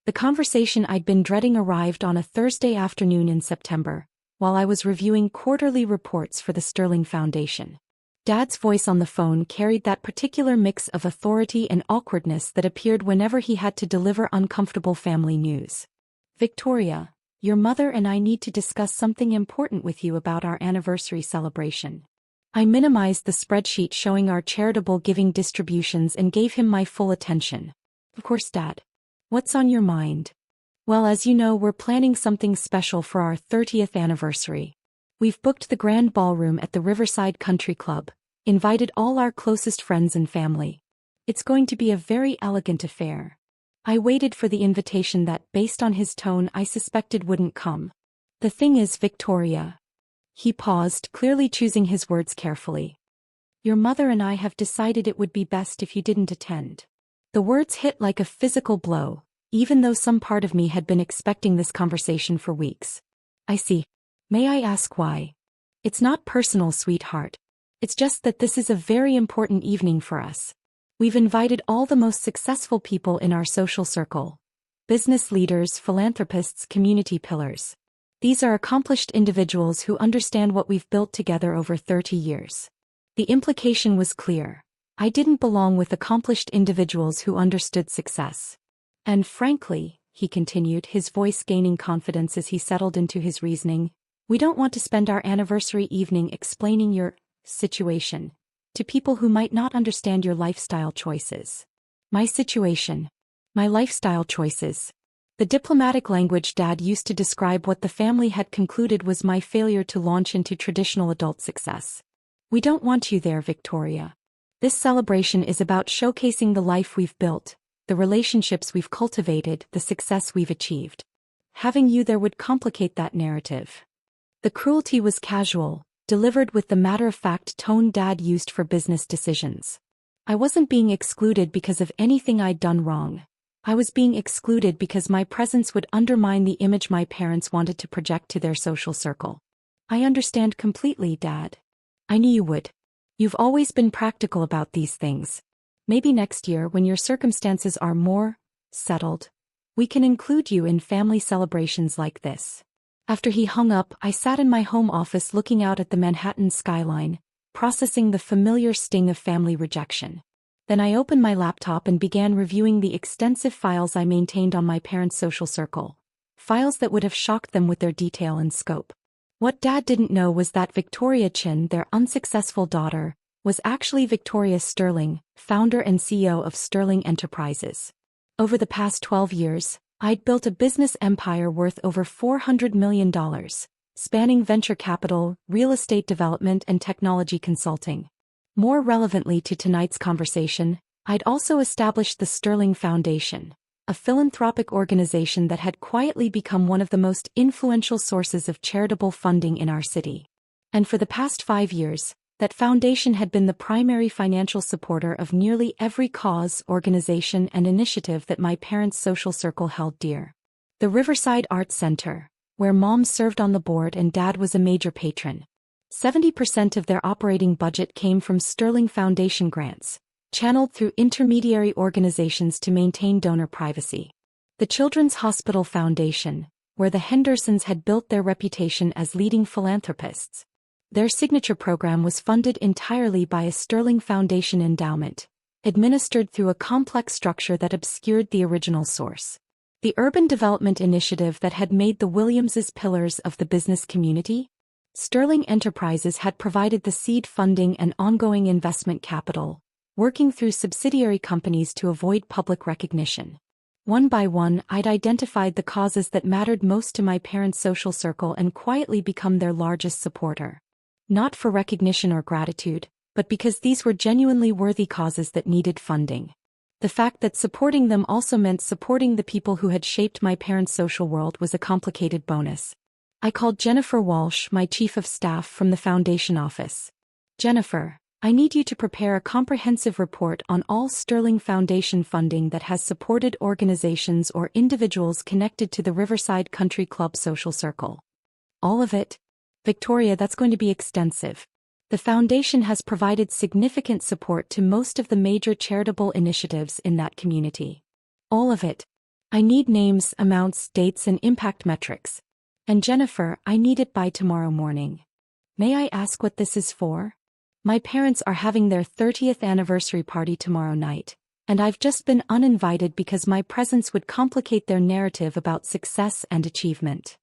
The conversation I'd been dreading arrived on a Thursday afternoon in September, while I was reviewing quarterly reports for the Sterling Foundation. Dad's voice on the phone carried that particular mix of authority and awkwardness that appeared whenever he had to deliver uncomfortable family news. "Victoria, your mother and I need to discuss something important with you about our anniversary celebration." I minimized the spreadsheet showing our charitable giving distributions and gave him my full attention. "Of course, Dad. What's on your mind?" "Well, as you know, we're planning something special for our 30th anniversary. We've booked the grand ballroom at the Riverside Country Club, invited all our closest friends and family. It's going to be a very elegant affair." I waited for the invitation that, based on his tone, I suspected wouldn't come. "The thing is, Victoria." He paused, clearly choosing his words carefully. "Your mother and I have decided it would be best if you didn't attend." The words hit like a physical blow, even though some part of me had been expecting this conversation for weeks. "I see. May I ask why?" "It's not personal, sweetheart. It's just that this is a very important evening for us. We've invited all the most successful people in our social circle. Business leaders, philanthropists, community pillars. These are accomplished individuals who understand what we've built together over 30 years. The implication was clear. I didn't belong with accomplished individuals who understood success. And frankly," he continued, his voice gaining confidence as he settled into his reasoning, "we don't want to spend our anniversary evening explaining your situation to people who might not understand your lifestyle choices." "My situation. My lifestyle choices." The diplomatic language Dad used to describe what the family had concluded was my failure to launch into traditional adult success. "We don't want you there, Victoria. This celebration is about showcasing the life we've built, the relationships we've cultivated, the success we've achieved. Having you there would complicate that narrative." The cruelty was casual, delivered with the matter-of-fact tone Dad used for business decisions. I wasn't being excluded because of anything I'd done wrong. I was being excluded because my presence would undermine the image my parents wanted to project to their social circle. "I understand completely, Dad. I knew you would. You've always been practical about these things. Maybe next year, when your circumstances are more settled, we can include you in family celebrations like this." After he hung up, I sat in my home office looking out at the Manhattan skyline, processing the familiar sting of family rejection. Then I opened my laptop and began reviewing the extensive files I maintained on my parents' social circle. Files that would have shocked them with their detail and scope. What Dad didn't know was that Victoria Chin, their unsuccessful daughter, was actually Victoria Sterling, founder and CEO of Sterling Enterprises. Over the past 12 years, I'd built a business empire worth over $400 million, spanning venture capital, real estate development, and technology consulting. More relevantly to tonight's conversation, I'd also established the Sterling Foundation, a philanthropic organization that had quietly become one of the most influential sources of charitable funding in our city. And for the past 5 years, that foundation had been the primary financial supporter of nearly every cause, organization, and initiative that my parents' social circle held dear. The Riverside Arts Center, where Mom served on the board and Dad was a major patron. 70% of their operating budget came from Sterling Foundation grants, channeled through intermediary organizations to maintain donor privacy. The Children's Hospital Foundation, where the Hendersons had built their reputation as leading philanthropists. Their signature program was funded entirely by a Sterling Foundation endowment, administered through a complex structure that obscured the original source. The urban development initiative that had made the Williamses pillars of the business community. Sterling Enterprises had provided the seed funding and ongoing investment capital, working through subsidiary companies to avoid public recognition. One by one, I'd identified the causes that mattered most to my parents' social circle and quietly become their largest supporter. Not for recognition or gratitude, but because these were genuinely worthy causes that needed funding. The fact that supporting them also meant supporting the people who had shaped my parents' social world was a complicated bonus. I called Jennifer Walsh, my chief of staff from the foundation office. "Jennifer, I need you to prepare a comprehensive report on all Sterling Foundation funding that has supported organizations or individuals connected to the Riverside Country Club social circle." "All of it?" "Victoria, that's going to be extensive. The foundation has provided significant support to most of the major charitable initiatives in that community." "All of it." I need names, amounts, dates, and impact metrics. And Jennifer, I need it by tomorrow morning. May I ask what this is for? My parents are having their 30th anniversary party tomorrow night, and I've just been uninvited because my presence would complicate their narrative about success and achievement.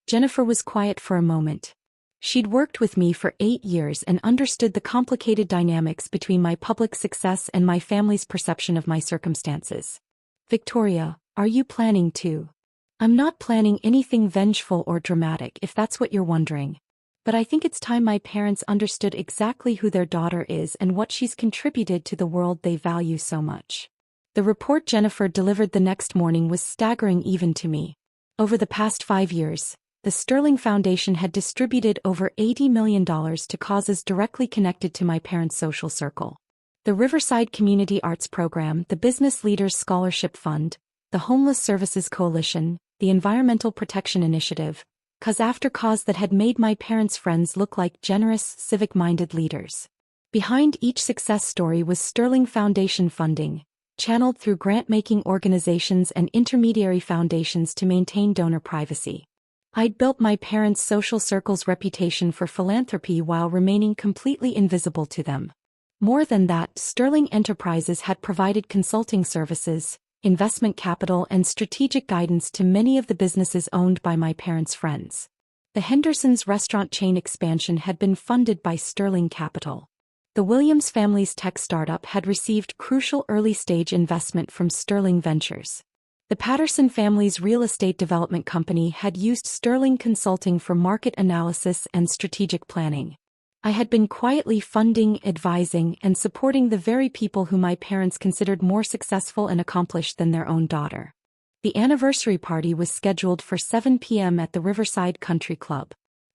Jennifer was quiet for a moment. She'd worked with me for 8 years and understood the complicated dynamics between my public success and my family's perception of my circumstances. Victoria, are you planning to? I'm not planning anything vengeful or dramatic if that's what you're wondering. But I think it's time my parents understood exactly who their daughter is and what she's contributed to the world they value so much. The report Jennifer delivered the next morning was staggering even to me. Over the past 5 years, the Sterling Foundation had distributed over $80 million to causes directly connected to my parents' social circle. The Riverside Community Arts Program, the Business Leaders Scholarship Fund, the Homeless Services Coalition, the Environmental Protection Initiative, cause that had made my parents' friends look like generous, civic-minded leaders. Behind each success story was Sterling Foundation funding, channeled through grant-making organizations and intermediary foundations to maintain donor privacy. I'd built my parents' social circle's reputation for philanthropy while remaining completely invisible to them. More than that, Sterling Enterprises had provided consulting services, investment capital, and strategic guidance to many of the businesses owned by my parents' friends. The Henderson's restaurant chain expansion had been funded by Sterling Capital. The Williams family's tech startup had received crucial early-stage investment from Sterling Ventures. The Patterson family's real estate development company had used Sterling Consulting for market analysis and strategic planning. I had been quietly funding, advising, and supporting the very people who my parents considered more successful and accomplished than their own daughter. The anniversary party was scheduled for 7 p.m. at the Riverside Country Club.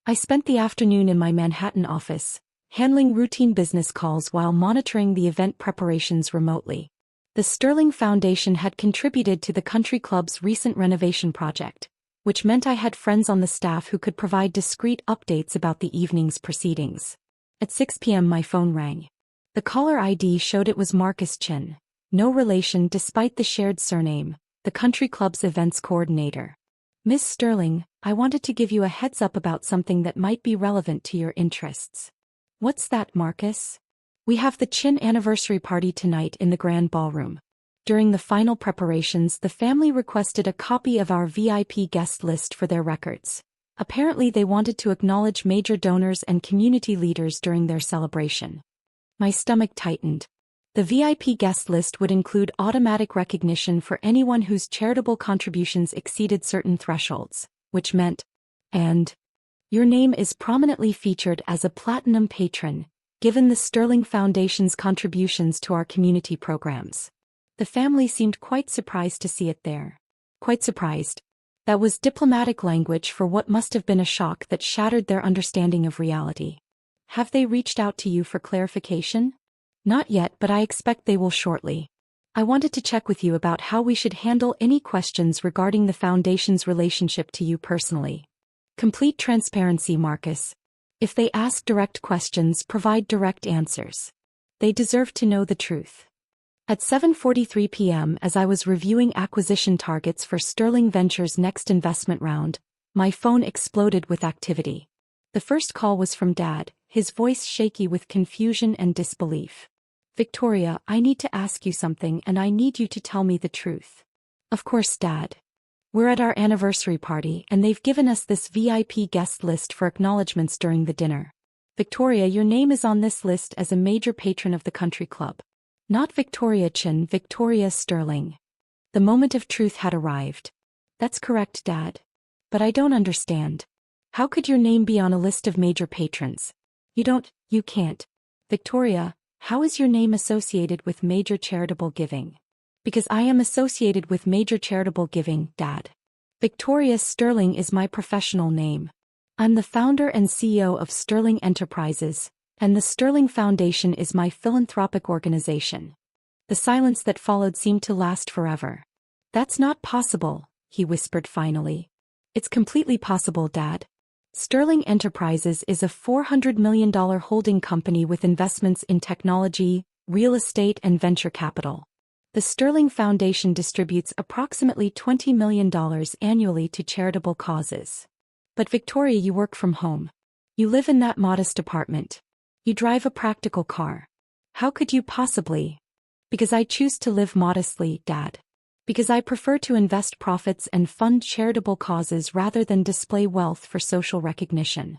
I spent the afternoon in my Manhattan office, handling routine business calls while monitoring the event preparations remotely. The Sterling Foundation had contributed to the country club's recent renovation project, which meant I had friends on the staff who could provide discreet updates about the evening's proceedings. At 6 p.m. my phone rang. The caller ID showed it was Marcus Chin, no relation despite the shared surname, the country club's events coordinator. Miss Sterling, I wanted to give you a heads up about something that might be relevant to your interests. What's that, Marcus? We have the Chin anniversary party tonight in the Grand Ballroom. During the final preparations, the family requested a copy of our VIP guest list for their records. Apparently they wanted to acknowledge major donors and community leaders during their celebration. My stomach tightened. The VIP guest list would include automatic recognition for anyone whose charitable contributions exceeded certain thresholds, which meant, and your name is prominently featured as a platinum patron, given the Sterling Foundation's contributions to our community programs. The family seemed quite surprised to see it there. Quite surprised. That was diplomatic language for what must have been a shock that shattered their understanding of reality. Have they reached out to you for clarification? Not yet, but I expect they will shortly. I wanted to check with you about how we should handle any questions regarding the Foundation's relationship to you personally. Complete transparency, Marcus. If they ask direct questions, provide direct answers. They deserve to know the truth. At 7:43 p.m., as I was reviewing acquisition targets for Sterling Ventures' next investment round, my phone exploded with activity. The first call was from Dad, his voice shaky with confusion and disbelief. Victoria, I need to ask you something and I need you to tell me the truth. Of course, Dad. We're at our anniversary party and they've given us this VIP guest list for acknowledgements during the dinner. Victoria, your name is on this list as a major patron of the country club. Not Victoria Chin, Victoria Sterling. The moment of truth had arrived. That's correct, Dad. But I don't understand. How could your name be on a list of major patrons? You can't. Victoria, how is your name associated with major charitable giving? Because I am associated with major charitable giving, Dad. Victoria Sterling is my professional name. I'm the founder and CEO of Sterling Enterprises, and the Sterling Foundation is my philanthropic organization. The silence that followed seemed to last forever. That's not possible, he whispered finally. It's completely possible, Dad. Sterling Enterprises is a $400 million holding company with investments in technology, real estate, and venture capital. The Sterling Foundation distributes approximately $20 million annually to charitable causes. But Victoria, you work from home. You live in that modest apartment. You drive a practical car. How could you possibly? Because I choose to live modestly, Dad. Because I prefer to invest profits and fund charitable causes rather than display wealth for social recognition.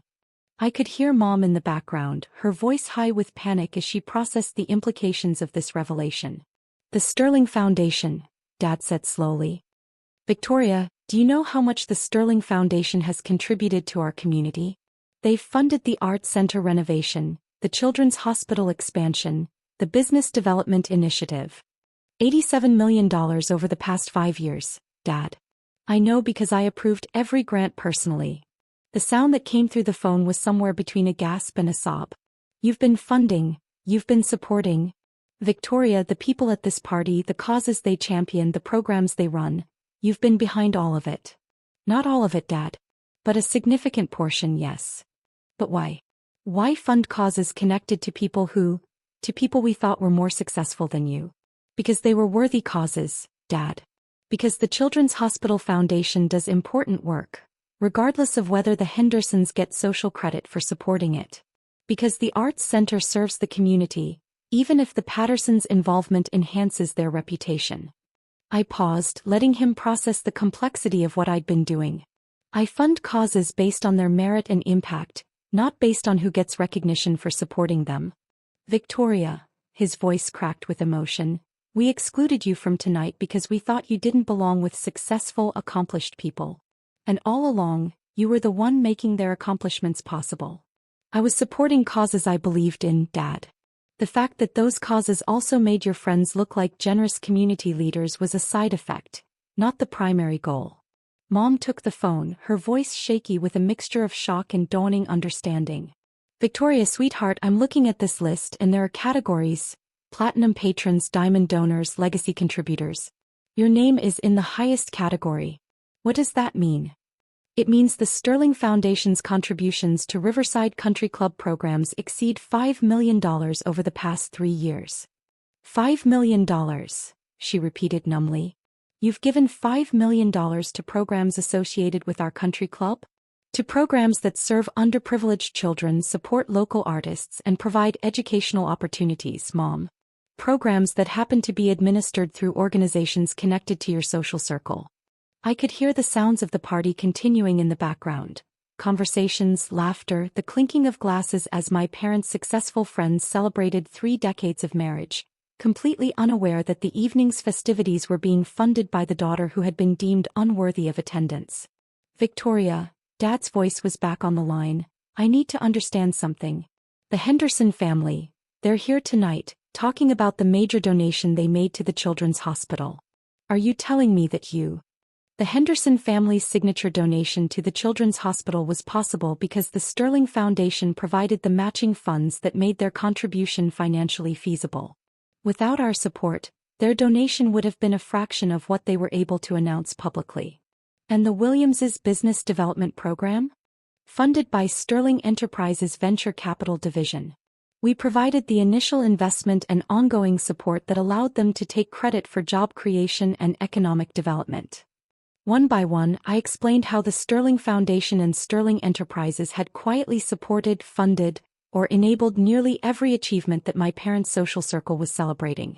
I could hear Mom in the background, her voice high with panic as she processed the implications of this revelation. The Sterling Foundation, Dad said slowly. Victoria, do you know how much the Sterling Foundation has contributed to our community? They've funded the Arts Center renovation, the Children's Hospital expansion, the Business Development Initiative. $87 million over the past 5 years, Dad. I know because I approved every grant personally. The sound that came through the phone was somewhere between a gasp and a sob. You've been funding, you've been supporting. Victoria, the people at this party, the causes they champion, the programs they run, you've been behind all of it. Not all of it, Dad. But a significant portion, yes. But why? Why fund causes connected to people we thought were more successful than you? Because they were worthy causes, Dad. Because the Children's Hospital Foundation does important work, regardless of whether the Hendersons get social credit for supporting it. Because the Arts Center serves the community, even if the Pattersons' involvement enhances their reputation. I paused, letting him process the complexity of what I'd been doing. I fund causes based on their merit and impact, not based on who gets recognition for supporting them. Victoria, his voice cracked with emotion, we excluded you from tonight because we thought you didn't belong with successful, accomplished people. And all along, you were the one making their accomplishments possible. I was supporting causes I believed in, Dad. The fact that those causes also made your friends look like generous community leaders was a side effect, not the primary goal. Mom took the phone, her voice shaky with a mixture of shock and dawning understanding. Victoria, sweetheart, I'm looking at this list and there are categories: platinum patrons, diamond donors, legacy contributors. Your name is in the highest category. What does that mean? It means the Sterling Foundation's contributions to Riverside Country Club programs exceed $5 million over the past 3 years. $5 million, she repeated numbly. You've given $5 million to programs associated with our country club? To programs that serve underprivileged children, support local artists, and provide educational opportunities, Mom. Programs that happen to be administered through organizations connected to your social circle. I could hear the sounds of the party continuing in the background. Conversations, laughter, the clinking of glasses as my parents' successful friends celebrated 3 decades of marriage, completely unaware that the evening's festivities were being funded by the daughter who had been deemed unworthy of attendance. Victoria, Dad's voice was back on the line, I need to understand something. The Henderson family, they're here tonight, talking about the major donation they made to the Children's Hospital. Are you telling me that the Henderson family's signature donation to the Children's Hospital was possible because the Sterling Foundation provided the matching funds that made their contribution financially feasible? Without our support, their donation would have been a fraction of what they were able to announce publicly. And the Williamses' business development program? Funded by Sterling Enterprises' venture capital division. We provided the initial investment and ongoing support that allowed them to take credit for job creation and economic development. One by one, I explained how the Sterling Foundation and Sterling Enterprises had quietly supported, funded, or enabled nearly every achievement that my parents' social circle was celebrating.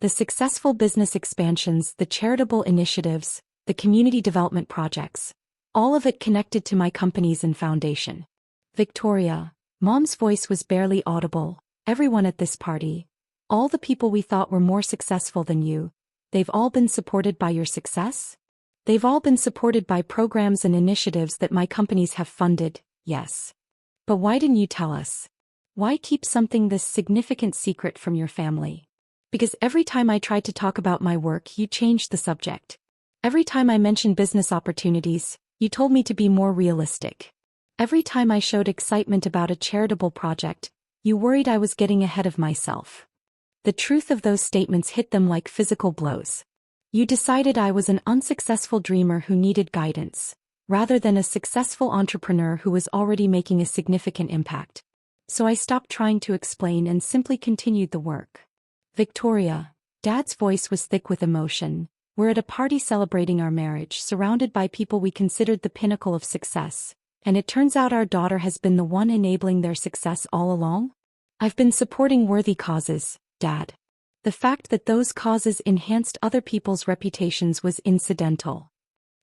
The successful business expansions, the charitable initiatives, the community development projects, all of it connected to my companies and foundation. Victoria, Mom's voice was barely audible. Everyone at this party, all the people we thought were more successful than you, they've all been supported by your success? They've all been supported by programs and initiatives that my companies have funded, yes. But why didn't you tell us? Why keep something this significant secret from your family? Because every time I tried to talk about my work, you changed the subject. Every time I mentioned business opportunities, you told me to be more realistic. Every time I showed excitement about a charitable project, you worried I was getting ahead of myself. The truth of those statements hit them like physical blows. You decided I was an unsuccessful dreamer who needed guidance, rather than a successful entrepreneur who was already making a significant impact. So I stopped trying to explain and simply continued the work. Victoria, Dad's voice was thick with emotion. We're at a party celebrating our marriage, surrounded by people we considered the pinnacle of success. And it turns out our daughter has been the one enabling their success all along? I've been supporting worthy causes, Dad. The fact that those causes enhanced other people's reputations was incidental.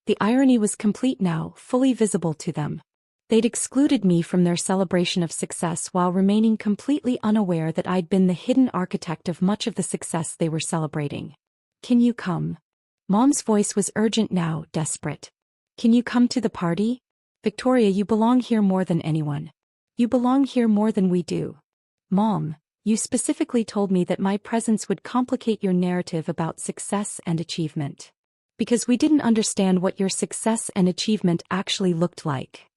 The irony was complete now, fully visible to them. They'd excluded me from their celebration of success while remaining completely unaware that I'd been the hidden architect of much of the success they were celebrating. Can you come? Mom's voice was urgent now, desperate. Can you come to the party? Victoria, you belong here more than anyone. You belong here more than we do. Mom, you specifically told me that my presence would complicate your narrative about success and achievement. Because we didn't understand what your success and achievement actually looked like.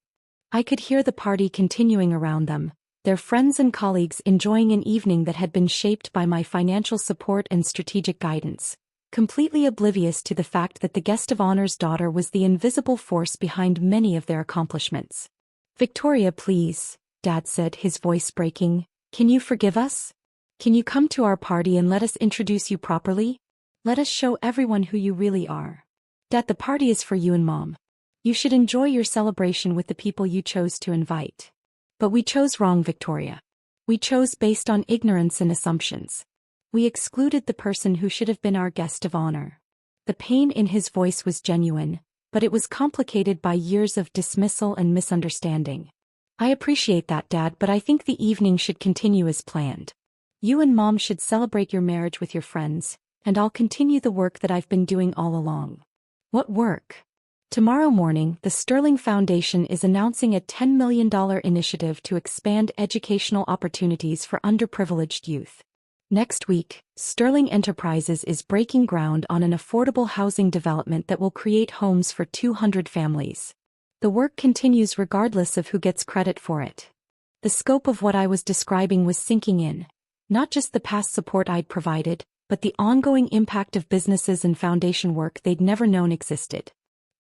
I could hear the party continuing around them, their friends and colleagues enjoying an evening that had been shaped by my financial support and strategic guidance, completely oblivious to the fact that the guest of honor's daughter was the invisible force behind many of their accomplishments. Victoria, please, Dad said, his voice breaking. Can you forgive us? Can you come to our party and let us introduce you properly? Let us show everyone who you really are. Dad, the party is for you and Mom. You should enjoy your celebration with the people you chose to invite. But we chose wrong, Victoria. We chose based on ignorance and assumptions. We excluded the person who should have been our guest of honor. The pain in his voice was genuine, but it was complicated by years of dismissal and misunderstanding. I appreciate that, Dad, but I think the evening should continue as planned. You and Mom should celebrate your marriage with your friends, and I'll continue the work that I've been doing all along. What work? Tomorrow morning, the Sterling Foundation is announcing a $10 million initiative to expand educational opportunities for underprivileged youth. Next week, Sterling Enterprises is breaking ground on an affordable housing development that will create homes for 200 families. The work continues regardless of who gets credit for it. The scope of what I was describing was sinking in, not just the past support I'd provided, but the ongoing impact of businesses and foundation work they'd never known existed.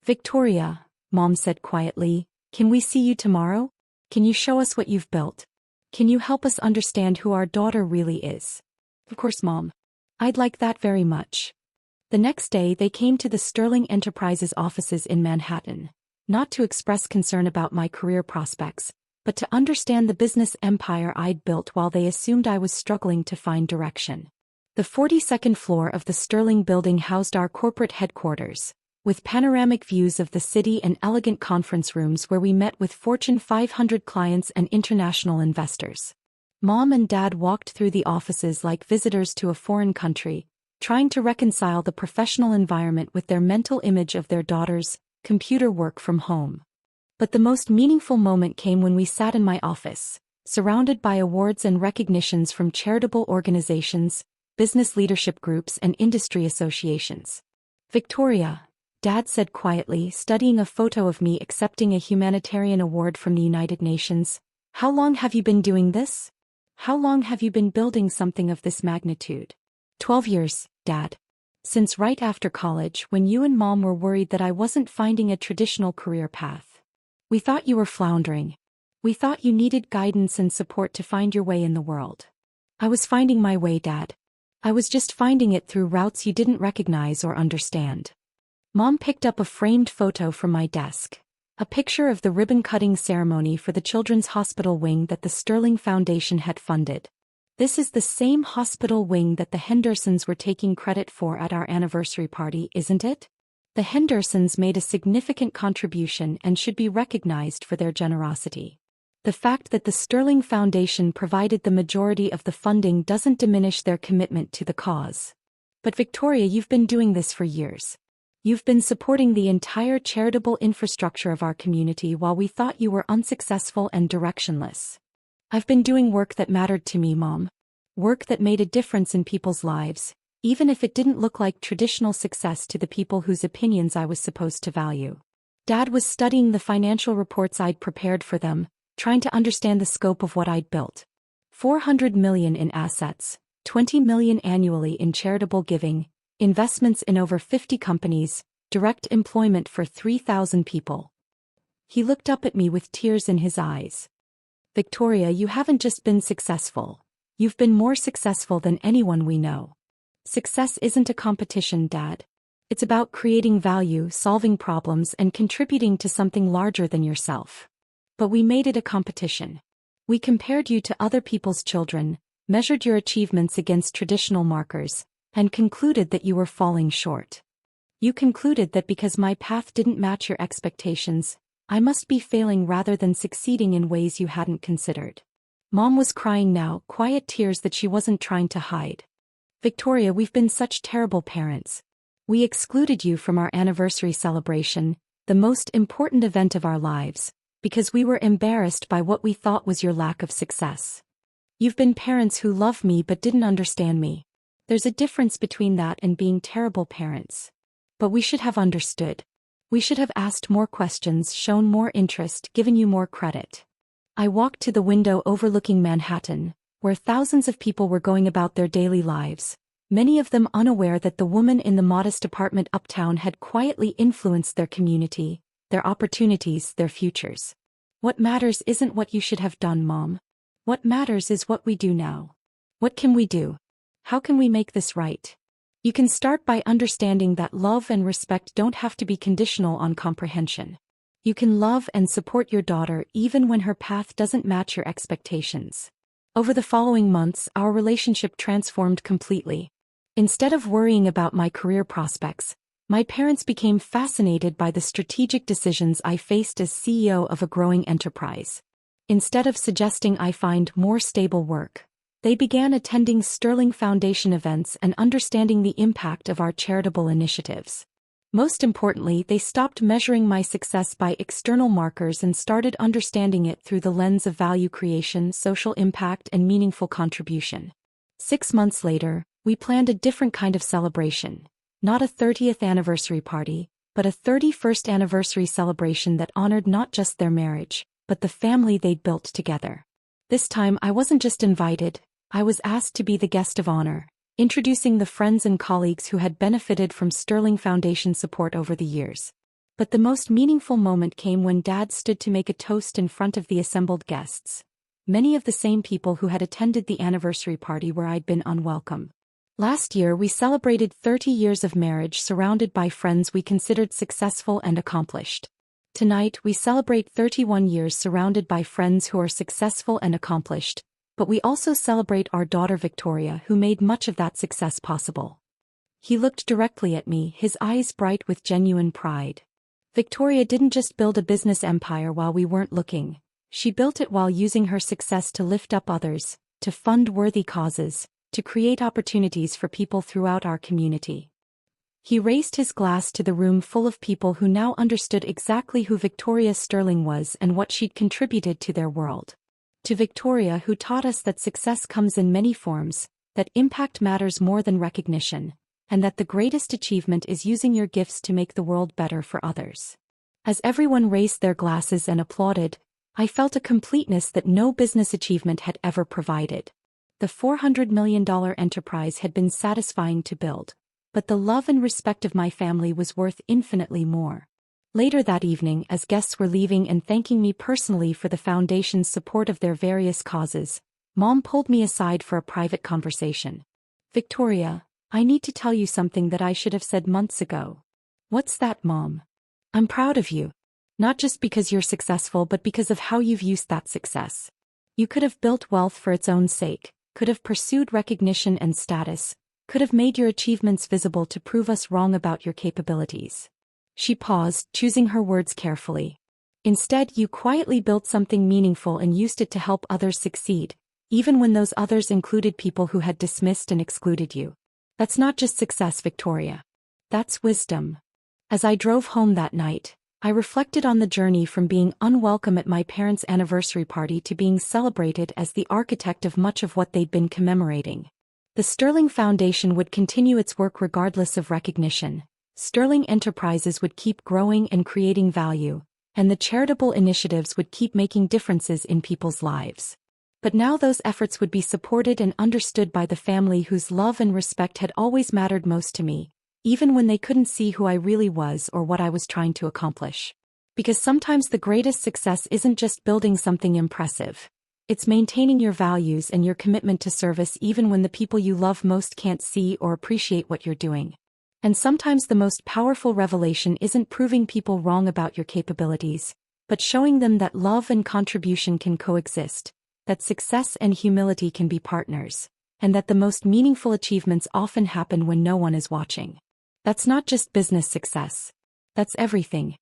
Victoria, Mom said quietly, can we see you tomorrow? Can you show us what you've built? Can you help us understand who our daughter really is? Of course, Mom. I'd like that very much. The next day they came to the Sterling Enterprises offices in Manhattan, not to express concern about my career prospects, but to understand the business empire I'd built while they assumed I was struggling to find direction. The 42nd floor of the Sterling building housed our corporate headquarters, with panoramic views of the city and elegant conference rooms where we met with Fortune 500 clients and international investors. Mom and Dad walked through the offices like visitors to a foreign country, trying to reconcile the professional environment with their mental image of their daughter's computer work from home. But the most meaningful moment came when we sat in my office, surrounded by awards and recognitions from charitable organizations, business leadership groups, and industry associations. Victoria, Dad said quietly, studying a photo of me accepting a humanitarian award from the United Nations, how long have you been doing this? How long have you been building something of this magnitude? 12 years, Dad. Since right after college, when you and Mom were worried that I wasn't finding a traditional career path. We thought you were floundering. We thought you needed guidance and support to find your way in the world. I was finding my way, Dad. I was just finding it through routes you didn't recognize or understand. Mom picked up a framed photo from my desk, a picture of the ribbon-cutting ceremony for the Children's Hospital wing that the Sterling Foundation had funded. This is the same hospital wing that the Hendersons were taking credit for at our anniversary party, isn't it? The Hendersons made a significant contribution and should be recognized for their generosity. The fact that the Sterling Foundation provided the majority of the funding doesn't diminish their commitment to the cause. But Victoria, you've been doing this for years. You've been supporting the entire charitable infrastructure of our community while we thought you were unsuccessful and directionless. I've been doing work that mattered to me, Mom. Work that made a difference in people's lives, even if it didn't look like traditional success to the people whose opinions I was supposed to value. Dad was studying the financial reports I'd prepared for them, trying to understand the scope of what I'd built. $400 million in assets, $20 million annually in charitable giving, investments in over 50 companies, direct employment for 3,000 people. He looked up at me with tears in his eyes. Victoria, you haven't just been successful. You've been more successful than anyone we know. Success isn't a competition, Dad. It's about creating value, solving problems, and contributing to something larger than yourself. But we made it a competition. We compared you to other people's children, measured your achievements against traditional markers, and concluded that you were falling short. You concluded that because my path didn't match your expectations, I must be failing rather than succeeding in ways you hadn't considered. Mom was crying now, quiet tears that she wasn't trying to hide. Victoria, we've been such terrible parents. We excluded you from our anniversary celebration, the most important event of our lives, because we were embarrassed by what we thought was your lack of success. You've been parents who love me but didn't understand me. There's a difference between that and being terrible parents. But we should have understood. We should have asked more questions, shown more interest, given you more credit. I walked to the window overlooking Manhattan, where thousands of people were going about their daily lives, many of them unaware that the woman in the modest apartment uptown had quietly influenced their community, their opportunities, their futures. What matters isn't what you should have done, Mom. What matters is what we do now. What can we do? How can we make this right? You can start by understanding that love and respect don't have to be conditional on comprehension. You can love and support your daughter even when her path doesn't match your expectations. Over the following months, our relationship transformed completely. Instead of worrying about my career prospects, my parents became fascinated by the strategic decisions I faced as CEO of a growing enterprise. Instead of suggesting I find more stable work, they began attending Sterling Foundation events and understanding the impact of our charitable initiatives. Most importantly, they stopped measuring my success by external markers and started understanding it through the lens of value creation, social impact, and meaningful contribution. 6 months later, we planned a different kind of celebration. Not a 30th anniversary party, but a 31st anniversary celebration that honored not just their marriage, but the family they'd built together. This time I wasn't just invited, I was asked to be the guest of honor, introducing the friends and colleagues who had benefited from Sterling Foundation support over the years. But the most meaningful moment came when Dad stood to make a toast in front of the assembled guests. Many of the same people who had attended the anniversary party where I'd been unwelcome. Last year we celebrated 30 years of marriage surrounded by friends we considered successful and accomplished. Tonight we celebrate 31 years surrounded by friends who are successful and accomplished, but we also celebrate our daughter Victoria, who made much of that success possible. He looked directly at me, his eyes bright with genuine pride. Victoria didn't just build a business empire while we weren't looking. She built it while using her success to lift up others, to fund worthy causes, to create opportunities for people throughout our community. He raised his glass to the room full of people who now understood exactly who Victoria Sterling was and what she'd contributed to their world. To Victoria, who taught us that success comes in many forms, that impact matters more than recognition, and that the greatest achievement is using your gifts to make the world better for others. As everyone raised their glasses and applauded, I felt a completeness that no business achievement had ever provided. The $400 million enterprise had been satisfying to build, but the love and respect of my family was worth infinitely more. Later that evening, as guests were leaving and thanking me personally for the foundation's support of their various causes, Mom pulled me aside for a private conversation. "Victoria, I need to tell you something that I should have said months ago." "What's that, Mom?" "I'm proud of you. Not just because you're successful but because of how you've used that success. You could have built wealth for its own sake, could have pursued recognition and status, could have made your achievements visible to prove us wrong about your capabilities." She paused, choosing her words carefully. "Instead, you quietly built something meaningful and used it to help others succeed, even when those others included people who had dismissed and excluded you. That's not just success, Victoria. That's wisdom." As I drove home that night, I reflected on the journey from being unwelcome at my parents' anniversary party to being celebrated as the architect of much of what they'd been commemorating. The Sterling Foundation would continue its work regardless of recognition. Sterling Enterprises would keep growing and creating value, and the charitable initiatives would keep making differences in people's lives. But now those efforts would be supported and understood by the family whose love and respect had always mattered most to me, even when they couldn't see who I really was or what I was trying to accomplish. Because sometimes the greatest success isn't just building something impressive. It's maintaining your values and your commitment to service even when the people you love most can't see or appreciate what you're doing. And sometimes the most powerful revelation isn't proving people wrong about your capabilities, but showing them that love and contribution can coexist, that success and humility can be partners, and that the most meaningful achievements often happen when no one is watching. That's not just business success. That's everything.